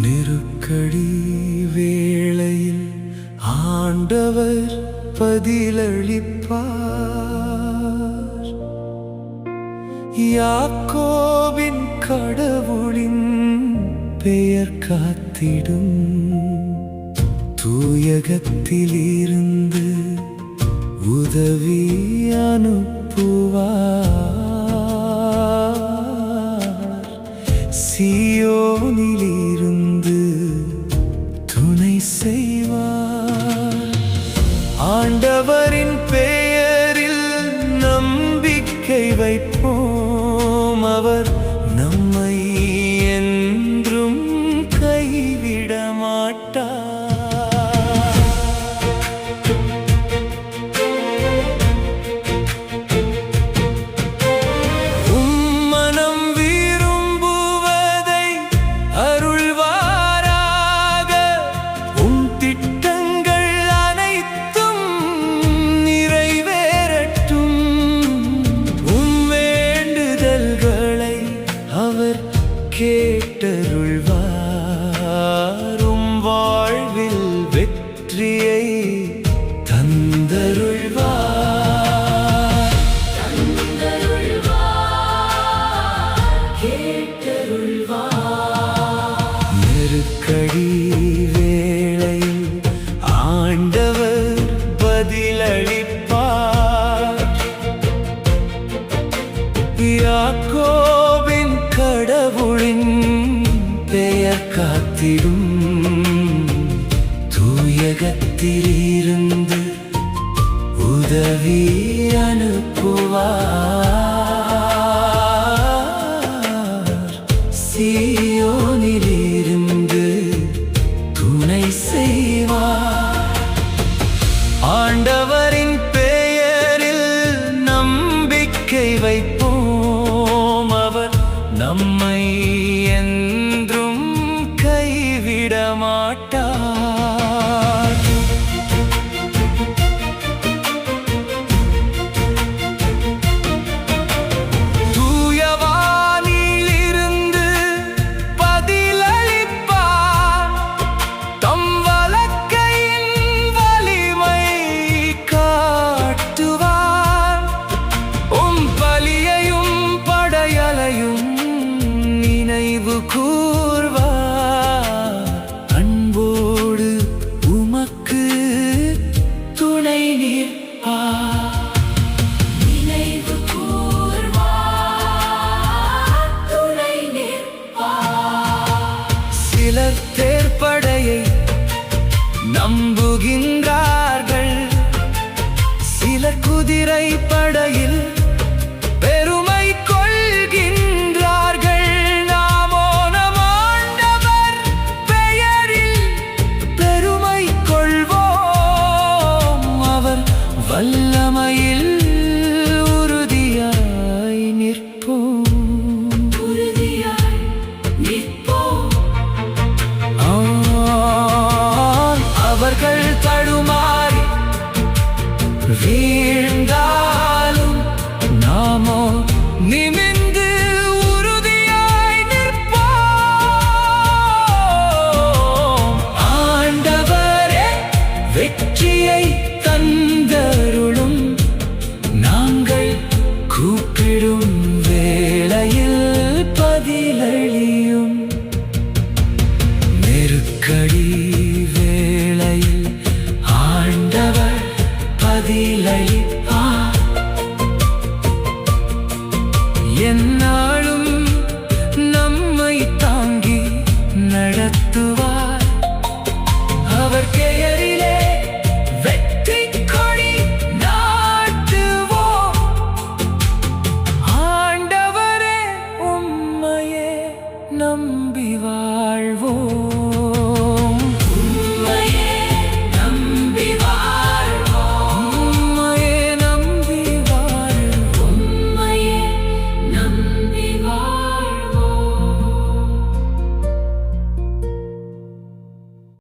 நெருக்கடி வேளையில் ஆண்டவர் பதிலளிப்பார். யாக்கோபின் கடவுளின் பெயர் காத்திடும். தூயகத்திலிருந்து உதவி அனுப்புவார். சீயோனிலிருந்து துணை செய்வார். ஆண்டவரின் பெயரில் நம்பிக்கை வைப்போம். அவர் நம்மை என்றும் கைவிட மாட்டார். கேட்டருள்வார். வாழ்வில் வெற்றியை தந்தருள்வார். நெருக்கடி வேளையில் ஆண்டவர் பதிலளிப்பார். யாக்கோபின் கடவுளின் பெயர் காத்திடும். தூயகத்திலிருந்து உதவி அனுப்புவார். சீயோனிலிருந்து துணை செய்வார். ஆண்டவரின் பெயரில் நம்பிக்கை வைப்போம். அவர் நம்மை என்றும் கைவிட மாட்டார். தூயவானிலிருந்து பதிலளிப்பார். தம் வலக்கையின் வலிமை காட்டுவார். பலியையும் படையலையும் நினைவு கூர்வார். அன்போடு உமக்கு துணை நிற்பார். நினைவு கூர்வார், துணை நிற்பார். சிலர் தேர்ப்படையை நம்புகின்றார்கள். சிலர் குதிரை படையில் பெருமை கொள்கின்றார்கள். நாமோ நம் ஆண்டவர் பெயரில் பெருமை கொள்வோம். அவர் வல்லமையில் உறுதியாய் நிற்போம். அவர்கள் தடுமாறி வீழ்ந்தாலும் நாமோ நிமிர்ந்து உறுதியாய் நிற்போம். ஆண்டவரே வெற்றியை தந்தருளும். நாங்கள் கூப்பிடும் வேளையில் பதிலளியும். நெருக்கடி வேளையில் ஆண்டவர் பதிலளிப்பார். எந்நாளும் நம்மை தாங்கி நடத்துவார். அவர் பெயரிலே வெற்றி கொடி நாட்டுவோம். ஆண்டவரே உம்மையே நம்பி வாழ்வோம்.